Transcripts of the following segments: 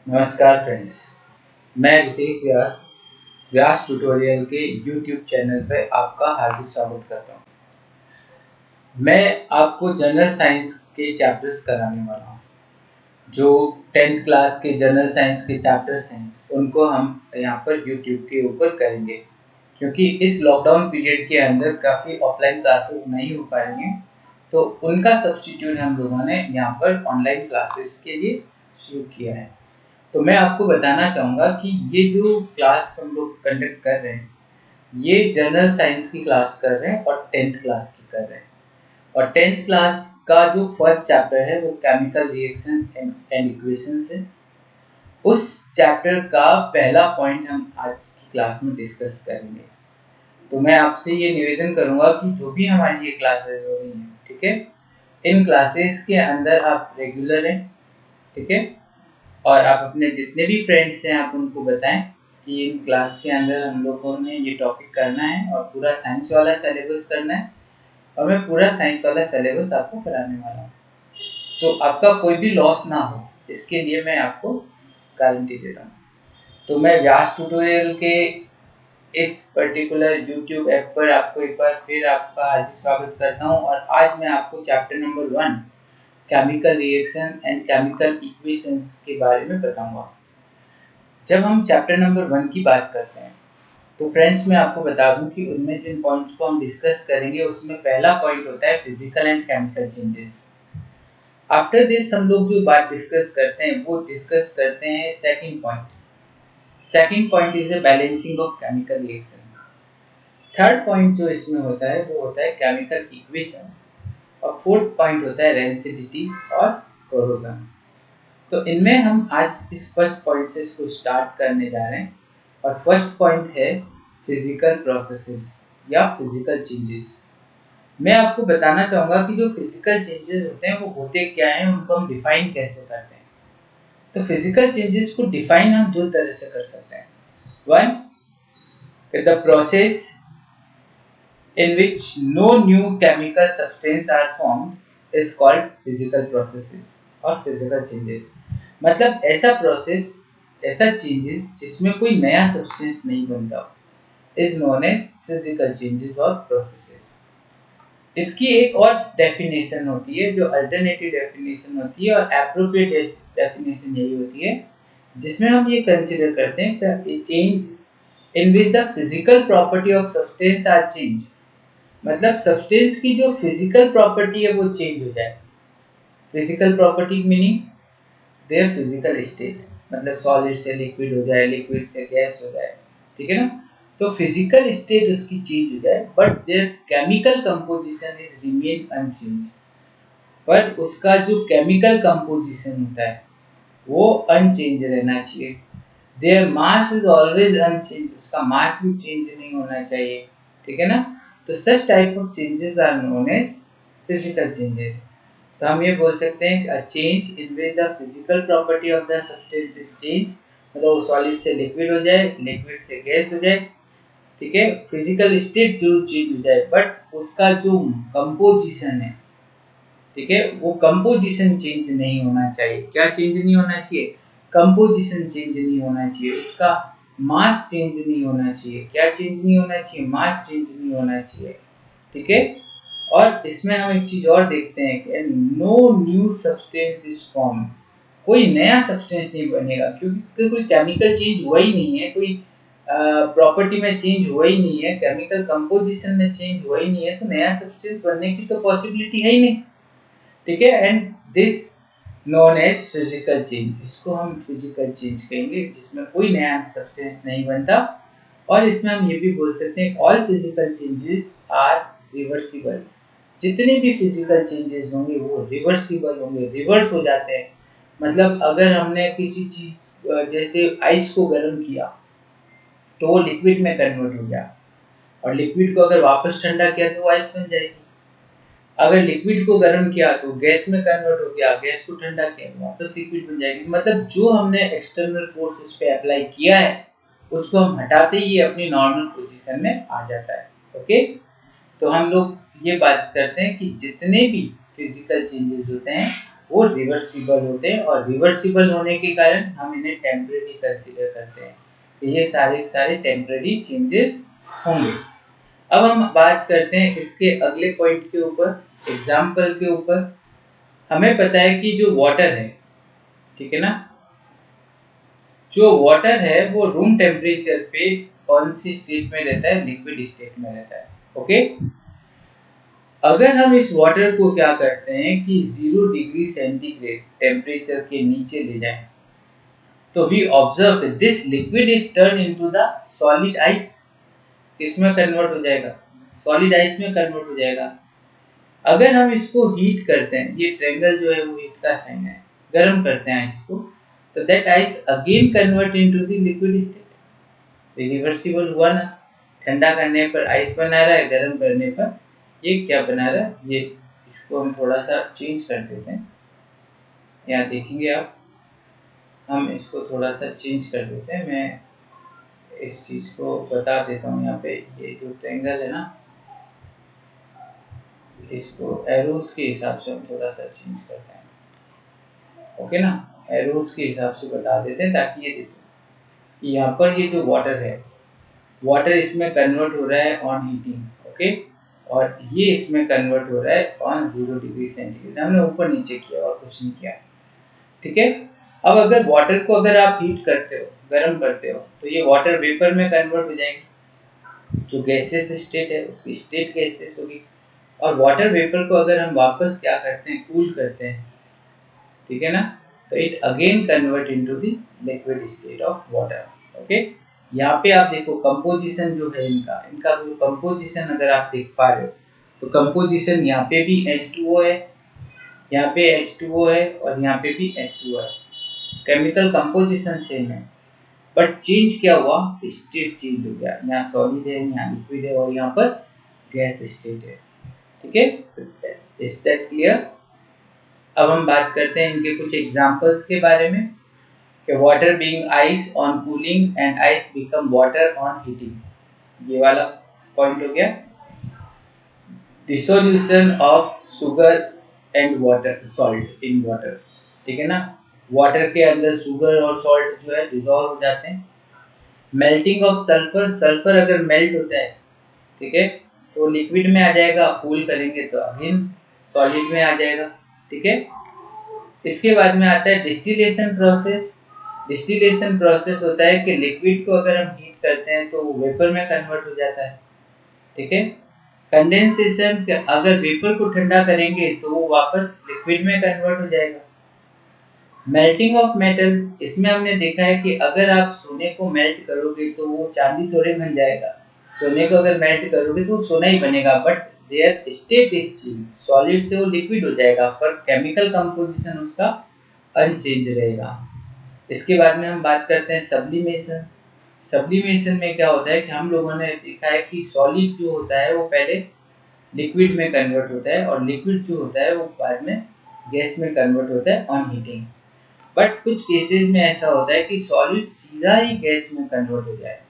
नमस्कार फ्रेंड्स, मैं रितेश व्यास ट्यूटोरियल के यूट्यूब चैनल पर आपका हार्दिक स्वागत करता हूं। मैं आपको जनरल साइंस के चैप्टर्स कराने वाला हूं। जो 10th क्लास के जनरल साइंस के चैप्टर्स हैं उनको हम यहाँ पर यूट्यूब के ऊपर करेंगे, क्योंकि इस लॉकडाउन पीरियड के अंदर काफ़ी ऑफलाइन क्लासेस नहीं हो पा रही हैं, तो उनका सब्स्टिट्यूट हम लोगों ने यहाँ पर ऑनलाइन क्लासेस के लिए शुरू किया है। तो मैं आपको बताना चाहूँगा कि ये जो क्लास हम लोग कंडक्ट कर रहे हैं, ये जनरल साइंस की क्लास कर रहे हैं और 10th क्लास की कर रहे हैं। और 10th क्लास का जो फर्स्ट चैप्टर है वो केमिकल रिएक्शन एंड इक्वेशंस है। उस चैप्टर का पहला पॉइंट हम आज की क्लास में डिस्कस करेंगे। तो मैं आपसे ये निवेदन करूँगा कि जो भी हमारी ये क्लासेस हो रही हैं, ठीक है, इन क्लासेस के अंदर आप रेगुलर हैं, ठीक है, और आप अपने जितने भी फ्रेंड्स हैं आप उनको बताएं कि इन क्लास के अंदर हम लोगों ने ये टॉपिक करना है और पूरा साइंस वाला सिलेबस करना है, और मैं पूरा साइंस वाला सिलेबस आपको कराने वाला हूँ। तो आपका कोई भी लॉस ना हो, इसके लिए मैं आपको गारंटी देता हूँ। तो मैं व्यास ट्यूटोरियल के इस पर्टिकुलर यूट्यूब ऐप पर आपको एक बार फिर आपका हार्दिक स्वागत करता हूँ, और आज मैं आपको chapter number 1 chemical reaction and chemical equations के बारे में बताऊंगा। जब हम चैप्टर नंबर 1 की बात करते हैं तो फ्रेंड्स मैं आपको बता दूं कि उनमें जिन पॉइंट्स को हम डिस्कस करेंगे उसमें पहला पॉइंट होता है physical and chemical changes. After this हम लोग जो बात डिस्कस करते हैं वो डिस्कस करते हैं second point. Second point is a balancing of chemical reaction. Third point जो इसमें होता है वो होता है केमिकल इक्वेशन, और फोर्थ पॉइंट होता है रेंसिडिटी और कोरोजन। तो इनमें हम आज इस फर्स्ट पॉइंट से इसको स्टार्ट करने जा रहे हैं, और फर्स्ट पॉइंट है फिजिकल प्रोसेसेस या फिजिकल चेंजेस। मैं आपको बताना चाहूँगा कि जो फिजिकल चेंजेस होते हैं वो होते क्या हैं, उनको हम डिफाइन कैसे करते हैं। तो फिजिकल चेंजेस को डिफाइन हम दो तरह से कर सकते हैं। One, the process in which no new chemical substance are formed is called physical processes और physical changes। मतलब ऐसा प्रोसेस, ऐसा चेंजेस जिसमें कोई नया सब्सटेंस नहीं बनता is known as physical changes और प्रोसेसेस। इसकी एक और डेफिनेशन होती है जो अल्टरनेटिव डेफिनेशन होती है, और एप्रोप्रिएट डेफिनेशन यही होती है जिसमें हम ये कंसीडर करते हैं कि change in which the physical property of substance are change. मतलब सब्सटेंस की जो फिजिकल प्रॉपर्टी है वो चेंज हो जाए। Physical property meaning their physical state, मतलब सॉलिड से लिक्विड हो जाए, लिक्विड से गैस हो जाए, ठीक है ना। तो फिजिकल स्टेट उसकी चेंज हो जाए, but their chemical composition is remain unchange. पर उसका जो केमिकल कंपोजिशन होता है वो अनचेंज रहना चाहिए। Their mass is always unchange, उसका मास भी चेंज नहीं होना चाहिए, ठीक है ना। तो such type of changes are known as physical changes. तो हम ये बोल सकते हैं कि change in which the physical property of the substance is change, मतलब वो सॉलिड से लिक्विड हो जाए, लिक्विड से गैस हो जाए, ठीक है, फिजिकल स्टेट जरूर चेंज हो जाए, बट उसका जो कंपोजिशन है, ठीक है, वो कंपोजिशन चेंज नहीं होना चाहिए। क्या चेंज नहीं होना चाहिए? कंपोजिशन चेंज नहीं होना चाहिए, उसका मास चेंज नहीं होना चाहिए। क्या चेंज नहीं होना चाहिए? मास चेंज नहीं होना चाहिए, ठीक है। और इसमें हम एक चीज और देखते हैं कि no new substance is form, कोई नया सब्सटेंस नहीं बनेगा, क्योंकि कोई केमिकल चेंज हुआ ही नहीं है, कोई प्रॉपर्टी में चेंज हुआ ही नहीं है, केमिकल कंपोजिशन में चेंज हुआ ही नहीं है, तो नया सब्सटेंस बनने की तो पॉसिबिलिटी है ही नहीं, ठीक है। And this known as physical change, इसको हम फिजिकल चेंज कहेंगे जिसमें कोई नया सब्सटेंस नहीं बनता। और इसमें हम ये भी बोल सकते हैं all physical changes are reversible. जितने भी फिजिकल चेंजेस होंगे वो रिवर्सिबल होंगे, रिवर्स हो जाते हैं। मतलब अगर हमने किसी चीज जैसे आइस को गर्म किया तो वो लिक्विड में कन्वर्ट हो गया, और लिक्विड को अगर वापस ठंडा किया तो वो आइस बन जाएगी। अगर लिक्विड को गर्म किया तो गैस में कन्वर्ट हो गया, गैस को ठंडा किया तो वापस लिक्विड बन जाएगी। मतलब जो हमने एक्सटर्नल फोर्स उस पर अप्लाई किया है उसको हम हटाते ही अपनी नॉर्मल पोजीशन में आ जाता है। ओके, तो हम लोग ये बात करते हैं कि जितने भी फिजिकल चेंजेस होते हैं वो रिवर्सिबल होते हैं, और रिवर्सिबल होने के कारण हम इन्हें टेम्परेरी कंसीडर करते हैं। तो ये सारे टेम्परेरी चेंजेस होंगे। अब हम बात करते हैं इसके अगले पॉइंट के ऊपर, एग्जाम्पल के ऊपर। हमें पता है कि जो वाटर है, ठीक है ना, जो वाटर है वो रूम टेम्परेचर पे कौन सी स्टेट में रहता है? लिक्विड स्टेट में रहता है। ओके, अगर हम इस वाटर को क्या करते हैं कि 0 डिग्री सेंटीग्रेड टेम्परेचर के नीचे ले जाएं, तो we observe this liquid is turn into the solid ice. किसमें कन्वर्ट हो जाएगा? सॉलिड आइस में कन्वर्ट हो जाएगा। अगर हम इसको हीट करते हैं, ये ट्रायंगल जो है वो हीट का साइन है, गर्म करते हैं इसको, तो that ice again convert into the liquid state. Reversible हुआ ना, ठंडा करने पर आइस बना रहा है, गर्म करने पर ये क्या बना रहा है? ये इसको हम थोड़ा सा चेंज कर देते हैं, यहाँ देखेंगे आप, हम इसको थोड़ा सा चेंज कर देते हैं। मैं इस चीज को बता देता हूँ। यहाँ पे ये जो ट्रायंगल है ना, इसको एरोस के हिसाब से हम थोड़ा सा चेंज करते हैं। ओके ना, एरोस के हिसाब से बता देते हैं, ताकि ये देखो कि यहाँ पर ये जो वाटर है, वाटर इसमें कन्वर्ट हो रहा है ऑन हीटिंग। ओके, और ये इसमें कन्वर्ट हो रहा है ऑन 0 डिग्री सेंटीग्रेड। हमने ऊपर नीचे किया और कुछ नहीं किया, ठीक है। अब अगर वाटर को अगर आप हीट करते हो, गर्म करते हो, तो ये वाटर वेपर में कन्वर्ट हो जाएगी। जो गैसियस स्टेट है उसकी स्टेट गैसियस होगी, और वाटर वेपर को अगर हम वापस क्या करते हैं? कूल करते हैं, ठीक है ना, तो it again convert into the liquid state of water. Okay, यहाँ पे आप देखो कंपोजिशन जो है इनका इनका जो कंपोजिशन अगर आप देख पा रहे हो, तो कंपोजिशन यहाँ पे भी H2O है, यहाँ पे H2O है, और यहाँ पे भी H2O है। केमिकल कंपोजिशन सेम है, बट चेंज क्या हुआ? स्टेट चेंज हो गया। यहाँ सॉलिड है, यहाँ लिक्विड है, और यहाँ पर गैस स्टेट है, ठीक है। तो इज दैट क्लियर? अब हम बात करते हैं इनके कुछ एग्जांपल्स के बारे में, कि water being ice on cooling and ice become water on heating. ये वाला पॉइंट हो गया। Dissolution of sugar and water salt in water, ठीक है ना, वाटर के अंदर शुगर और सॉल्ट जो है डिसॉल्व हो जाते हैं। मेल्टिंग ऑफ सल्फर, सल्फर अगर मेल्ट होता है, ठीक है, तो लिक्विड में आ जाएगा, कूल करेंगे तो अगेन सॉलिड में आ जाएगा, ठीक है। इसके बाद में आता है डिस्टिलेशन प्रोसेस। डिस्टिलेशन प्रोसेस होता है कि लिक्विड को अगर हम हीट करते हैं तो वो वेपर में कन्वर्ट हो जाता है, ठीक है। कंडेंसेशन, अगर वेपर को ठंडा करेंगे तो वो वापस लिक्विड में कन्वर्ट हो जाएगा। मेल्टिंग ऑफ मेटल, इसमें हमने देखा है कि अगर आप सोने को मेल्ट करोगे तो वो चांदी थोड़े बन जाएगा। सोने को अगर मेल्ट करोगे तो सोना ही बनेगा, but there state is change, solid से वो लिक्विड हो जाएगा, पर केमिकल कंपोजिशन उसका अनचेंज रहेगा। इसके बाद में हम बात करते हैं सब्लिमेशन। सब्लिमेशन में क्या होता है कि हम लोगों ने देखा है कि सॉलिड जो होता है वो पहले लिक्विड में कन्वर्ट होता है, और लिक्विड जो होता है वो बाद में गैस में कन्वर्ट होता है ऑन हीटिंग। बट कुछ केसेस में ऐसा होता है कि सॉलिड सीधा ही गैस में कन्वर्ट हो जाए।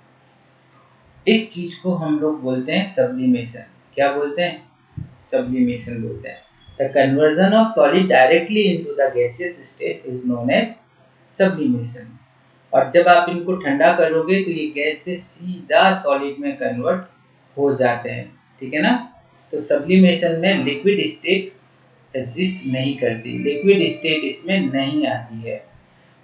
इस चीज को हम लोग बोलते हैं सब्लिमेशन। क्या बोलते हैं? सब्लिमेशन बोलते हैं। The conversion of solid directly into the gaseous state is known as sublimation. और जब आप इनको ठंडा करोगे तो ये गैस से सीधा सॉलिड में कन्वर्ट हो जाते हैं, ठीक है ना। तो सब्लिमेशन में लिक्विड स्टेट एग्जिस्ट नहीं करती, लिक्विड स्टेट इसमें नहीं आती है।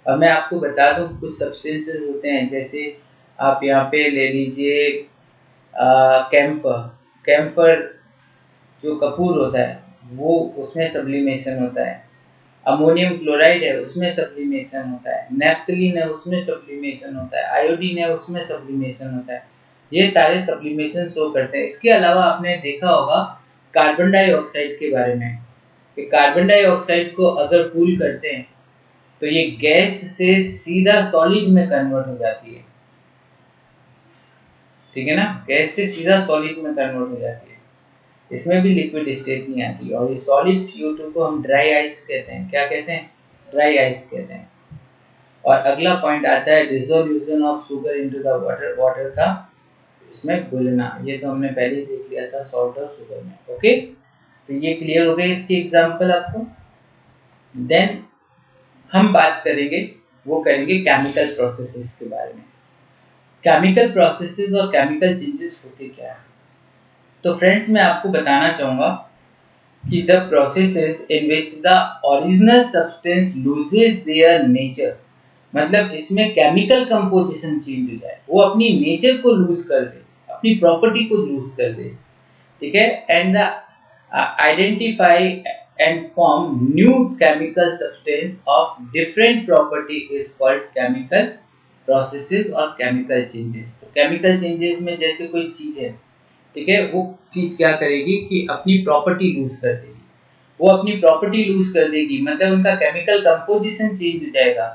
अब मैं आपको बता दूं कुछ सब्सटेंसेस होते हैं, जैसे आप यहाँ पे ले लीजिए कैम्फर। कैम्फर जो कपूर होता है वो, उसमें सब्लिमेशन होता है। अमोनियम क्लोराइड है, उसमें सब्लिमेशन होता है। नेफ्थलीन है, उसमें सब्लिमेशन होता है। आयोडीन है, उसमें सब्लिमेशन होता है। ये सारे सब्लिमेशन शो करते हैं। इसके अलावा आपने देखा होगा कार्बन डाइऑक्साइड के बारे में, कि कार्बन डाइऑक्साइड को अगर कूल करते हैं तो ये गैस से सीधा सॉलिड में कन्वर्ट हो जाती है, ठीक है ना, गैस से सीधा सॉलिड में कन्वर्ट हो जाती है। इसमें भी लिक्विड स्टेट नहीं आती। और ये सॉलिड CO2 को हम ड्राई आइस कहते हैं। क्या कहते हैं? ड्राई आइस कहते हैं। और अगला पॉइंट आता है dissolution of sugar into the water. Water का इसमें घुलना, ये तो हमने पहले ही देख लिया था सॉल्ट और शुगर में। ओके, तो ये क्लियर हो गए इसके एग्जांपल आपको। देन हम बात करेंगे, वो करेंगे केमिकल प्रोसेसेस के बारे में। केमिकल प्रोसेसेस और केमिकल चेंजेस होते क्या है? तो फ्रेंड्स, मैं आपको बताना चाहूँगा कि the processes in which the original substance loses their nature, मतलब इसमें केमिकल कंपोजिशन चेंज हो जाए, वो अपनी नेचर को लूज कर दे, अपनी प्रॉपर्टी को लूज कर दे, ठीक है। And the identify and form new chemical substance of different property is called chemical processes और केमिकल चेंजेस। तो केमिकल चेंजेस में जैसे कोई चीज है, ठीक है, वो चीज क्या करेगी कि अपनी प्रॉपर्टी लूज कर देगी। वो अपनी प्रॉपर्टी लूज कर देगी मतलब उनका केमिकल कंपोजिशन चेंज हो जाएगा।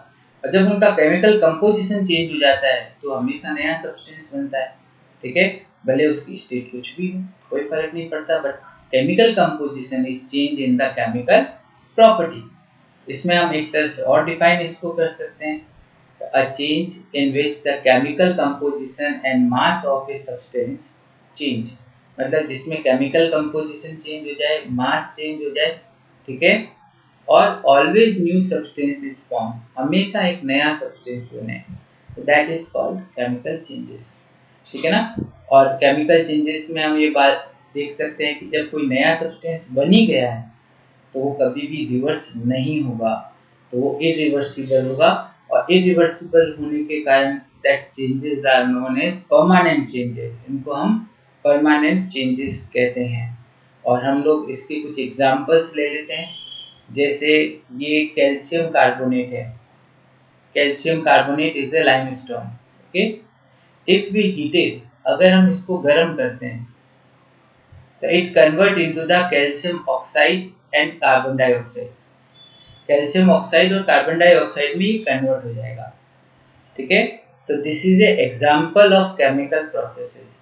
और जब उनका केमिकल कंपोजिशन चेंज हो जाता है तो हमेशा नया सब्सटेंस बनता है, ठीक है। भले उसकी स्टेट कुछ भी हो, कोई फर्क नहीं पड़ता, but chemical composition is change in the chemical property. इसमें हम एक तरह से और डिफाइन इसको कर सकते हैं, a change in which the chemical composition and mass of a substance change, मतलब जिसमें केमिकल कंपोजिशन चेंज हो जाए, मास चेंज हो जाए, ठीक है। और always new substance is form, हमेशा एक नया सब्सटेंस बने, that is called chemical changes, ठीक है ना। और केमिकल चेंजेस में हम ये बात देख सकते हैं कि जब कोई नया सब्सटेंस बन ही गया है तो वो कभी भी रिवर्स नहीं होगा, तो वो इरिवर्सिबल होगा। और इरिवर्सिबल होने के कारण that changes are known as permanent changes, इनको हम परमानेंट चेंजेस कहते हैं। और हम लोग इसके कुछ एग्जांपल्स ले लेते हैं, जैसे ये कैल्शियम कार्बोनेट है, calcium carbonate is a limestone, okay. If we heated, अगर हम इसको गर्म करते हैं तो it convert into the calcium oxide and carbon dioxide, calcium oxide और कार्बन डाइऑक्साइड में कन्वर्ट हो जाएगा, ठीक है। तो this is a example of chemical processes,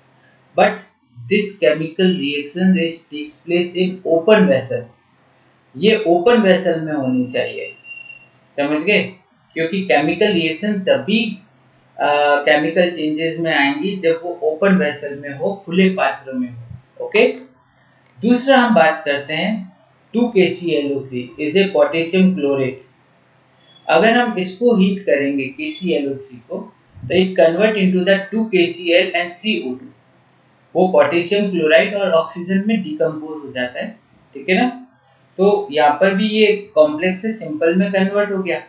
but this chemical reaction takes place in open vessel, ये ओपन वेसल में होनी चाहिए, समझ गए। क्योंकि केमिकल रिएक्शन तभी केमिकल चेंजेस में आएंगी जब वो ओपन वेसल में हो, खुले पात्र में हो, ओके। दूसरा हम बात करते हैं 2KClO3 is a potassium chlorate. अगर हम इसको हीट करेंगे KClO3 को, तो it convert into the 2KCl and 3O2, वो पोटेशियम क्लोराइड और ऑक्सीजन में डिकम्पोज हो जाता है, ठीक है ना। तो यहाँ पर भी ये कॉम्प्लेक्स से सिंपल में कन्वर्ट हो गया,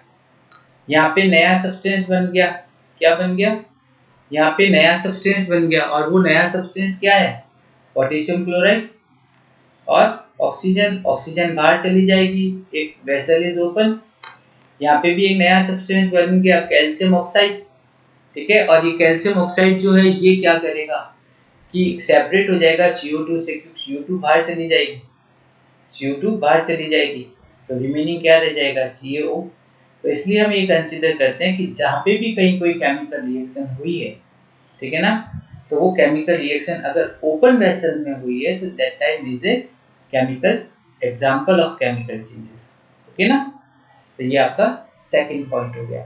यहाँ पे नया सब्सटेंस बन गया। क्या बन गया? यहाँ पे नया सब्सटेंस बन गया, और वो नया सब्सटेंस क्या है? पोटेशियम क्लोराइड और ऑक्सीजन, ऑक्सीजन बाहर चली जाएगी, एक वेसल इज ओपन। यहाँ पे भी एक नया सब्सटेंस बन गया, कैल्शियम ऑक्साइड, ठीक है। और ये कैल्शियम ऑक्साइड जो है ये क्या करेगा कि सेपरेट हो जाएगा CO2 से, क्योंकि CO2 बाहर चली जाएगी, CO2 बाहर चली जाएगी, तो रिमेनिंग क्या रह जाएगा? CaO। तो इसलिए हम ये कंसीडर करते हैं कि जहाँ पे भी कहीं कोई केमिकल रिएक्शन हुई है, ठीक है ना, तो वो केमिकल रिएक्शन अगर ओपन वेसल में हुई है तो that time is a chemical example of chemical changes, okay ना। तो ये आपका सेकंड पॉइंट हो गया।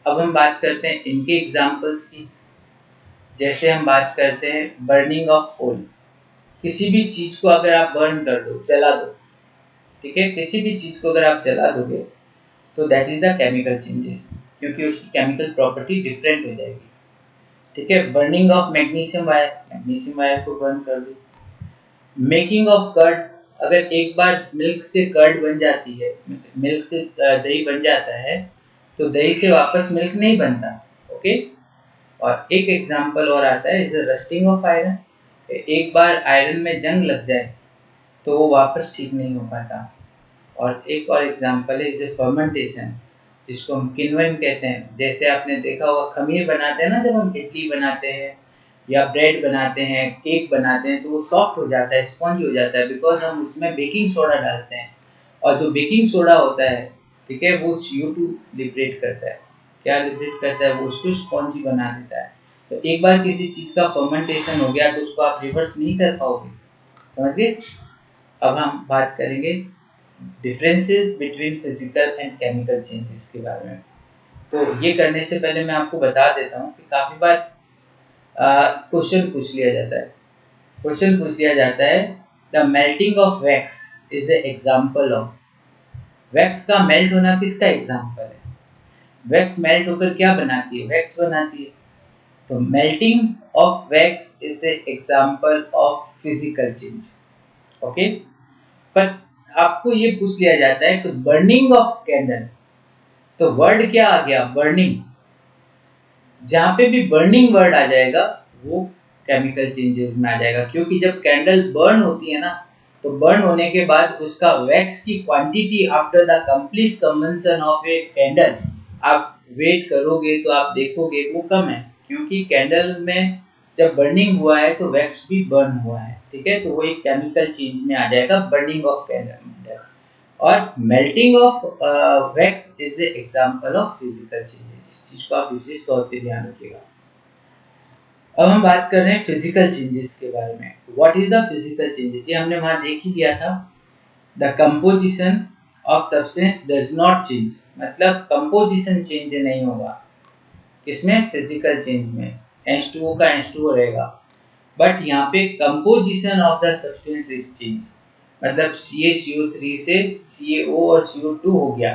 अब हम बात करते हैं इनके एग्जांपल्स की। जैसे हम बात करते हैं बर्निंग ऑफ कोल, किसी भी चीज को अगर आप बर्न कर दो, जला दो, ठीक है, किसी भी चीज को अगर आप जला दोगे तो that is the chemical changes, क्योंकि उसकी केमिकल प्रॉपर्टी डिफरेंट हो जाएगी, ठीक है। Burning of magnesium wire, magnesium wire को बर्न कर दो। मेकिंग ऑफ कर्ड, अगर एक बार मिल्क से कर्ड बन जाती है, मिल्क से दही बन जाता है, तो दही से वापस मिल्क नहीं बनता, ओके। और एक एग्जांपल और आता है इज रस्टिंग ऑफ आयरन, एक बार आयरन में जंग लग जाए तो वो वापस ठीक नहीं हो पाता। और एक और एग्जांपल है इज फर्मेंटेशन, जिसको हम किण्वन कहते हैं। जैसे आपने देखा होगा खमीर बनाते हैं ना, जब हम इडली बनाते हैं या ब्रेड बनाते हैं, केक बनाते हैं, तो वो सॉफ्ट हो जाता है, स्पॉन्जी हो जाता है, बिकॉज हम उसमें बेकिंग सोडा डालते हैं। और जो बेकिंग सोडा होता है, ठीक है, वो CO2 लिबरेट करता है। क्या लिबरेट करता है? वो उसको स्पॉन्जी बना देता है। तो एक बार किसी चीज का फर्मेंटेशन हो गया तो उसको आप रिवर्स नहीं कर पाओगे, समझ गए। अब हम बात करेंगे differences between physical and chemical changes के बारे में। तो ये करने से पहले मैं आपको बता देता हूँ कि काफी बार क्वेश्चन पूछ लिया जाता है, the melting of wax is a example of, wax का मेल्ट होना किसका एग्जाम्पल है? वैक्स मेल्ट होकर क्या बनाती है? वैक्स बनाती है। तो melting of wax is a example of physical change. Okay, पर आपको ये पूछ लिया जाता है कि बर्निंग ऑफ कैंडल, तो वर्ड क्या आ गया? बर्निंग। जहां पे भी बर्निंग वर्ड आ जाएगा वो केमिकल चेंजेस में आ जाएगा, क्योंकि जब कैंडल बर्न होती है ना, तो बर्न होने के बाद उसका वैक्स की quantity after the complete combustion of a candle, आप वेट करोगे तो आप देखोगे वो कम है, क्योंकि कैंडल में जब बर्निंग हुआ है तो वैक्स भी बर्न हुआ है। ठीक है, तो वो एक केमिकल चेंज में आ जाएगा, बर्निंग ऑफ कैंडल। और melting of wax is a example of physical changes. इस चीज को आप विशेष तौर पे ध्यान रखिएगा। अब हम बात कर रहे हैं फिजिकल चेंजेस के बारे में। What is the physical changes? ये हमने वहां देख ही लिया था। The composition of substance does not change, मतलब कंपोजिशन चेंज नहीं होगा। किसमें? फिजिकल चेंज में। H2O का H2O रहेगा, बट यहाँ पे composition of the substance is change, मतलब CaCO3 से CaO और CO2 हो गया,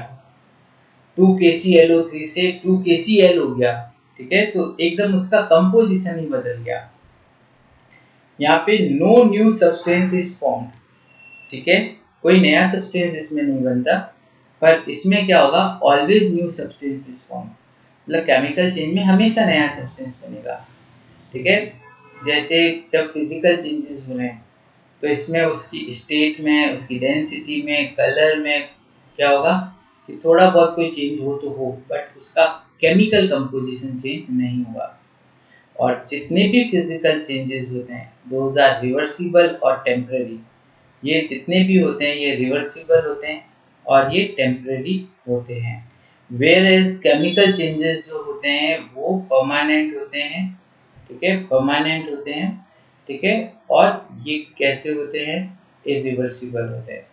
2KClO3 से 2KCl हो गया। ठीक है, तो एकदम उसका कंपोजिशन ही बदल गया। यहाँ पे no new substance is formed. ठीक है, कोई नया सब्सटेंस इसमें नहीं बनता, पर इसमें क्या होगा? Always new substance is formed, मतलब केमिकल चेंज में हमेशा नया सब्सटेंस बनेगा। ठीक है, जैसे जब फिजिकल चेंजेस हो रहे हैं तो इसमें उसकी स्टेट में, उसकी डेंसिटी में, कलर में क्या होगा कि थोड़ा बहुत कोई चेंज हो तो हो, बट उसका केमिकल कंपोजिशन चेंज नहीं हुआ। और जितने भी फिजिकल चेंजेस होते हैं दोज आर रिवर्सिबल और टेम्पररी। ये जितने भी होते हैं ये रिवर्सिबल होते हैं और ये टेम्पररी होते हैं। वेयर एज केमिकल चेंजेस जो होते हैं वो परमानेंट होते हैं। ठीक है, परमानेंट होते हैं। ठीक है, और ये कैसे होते हैं? इरिवर्सिबल होते हैं।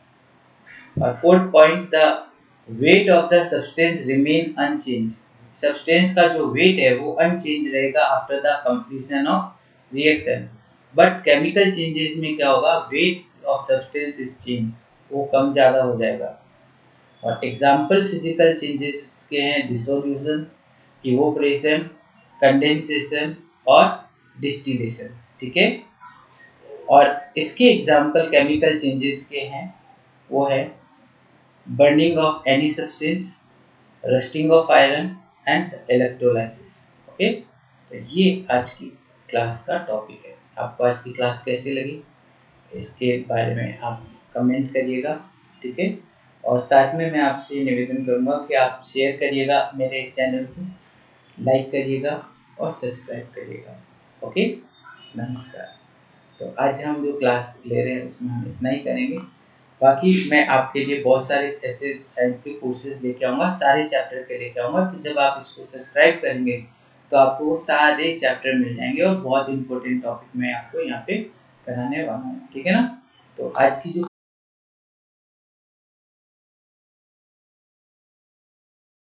और fourth point, the weight of the substance remain unchange. Substance का जो वेट है वो अनचेंज रहेगा after the completion of reaction, but chemical changes में क्या होगा? Weight of substance is change, वो कम ज़्यादा हो जाएगा। और एग्जाम्पल फिजिकल चेंजेस के हैं डिसोल्यूशन, इवोपरेशन, कंडेंसेशन और डिस्टिलेशन। ठीक है, और इसके एग्जाम्पल केमिकल चेंजेस के हैं, वो है burning of any substance, rusting of iron and electrolysis. Okay, तो ये आज की क्लास का टॉपिक है। आपको आज की क्लास कैसी लगी इसके बारे में आप कमेंट करिएगा। ठीक है, और साथ में मैं आपसे निवेदन करूंगा कि आप शेयर करिएगा मेरे इस चैनल को, लाइक करिएगा और सब्सक्राइब करिएगा। ओके, नमस्कार। तो आज हम जो क्लास ले रहे हैं उसमें हम इतना ही करेंगे। बाकी मैं आपके लिए बहुत सारे ऐसे साइंस के कोर्सेज लेके आऊँगा, सारे चैप्टर के लेके आऊँगा। तो जब आप इसको सब्सक्राइब करेंगे तो आपको सारे चैप्टर मिल जाएंगे और बहुत इंपॉर्टेंट टॉपिक मैं आपको यहाँ पे कराने वाला हूँ। ठीक है ना? तो आज की जो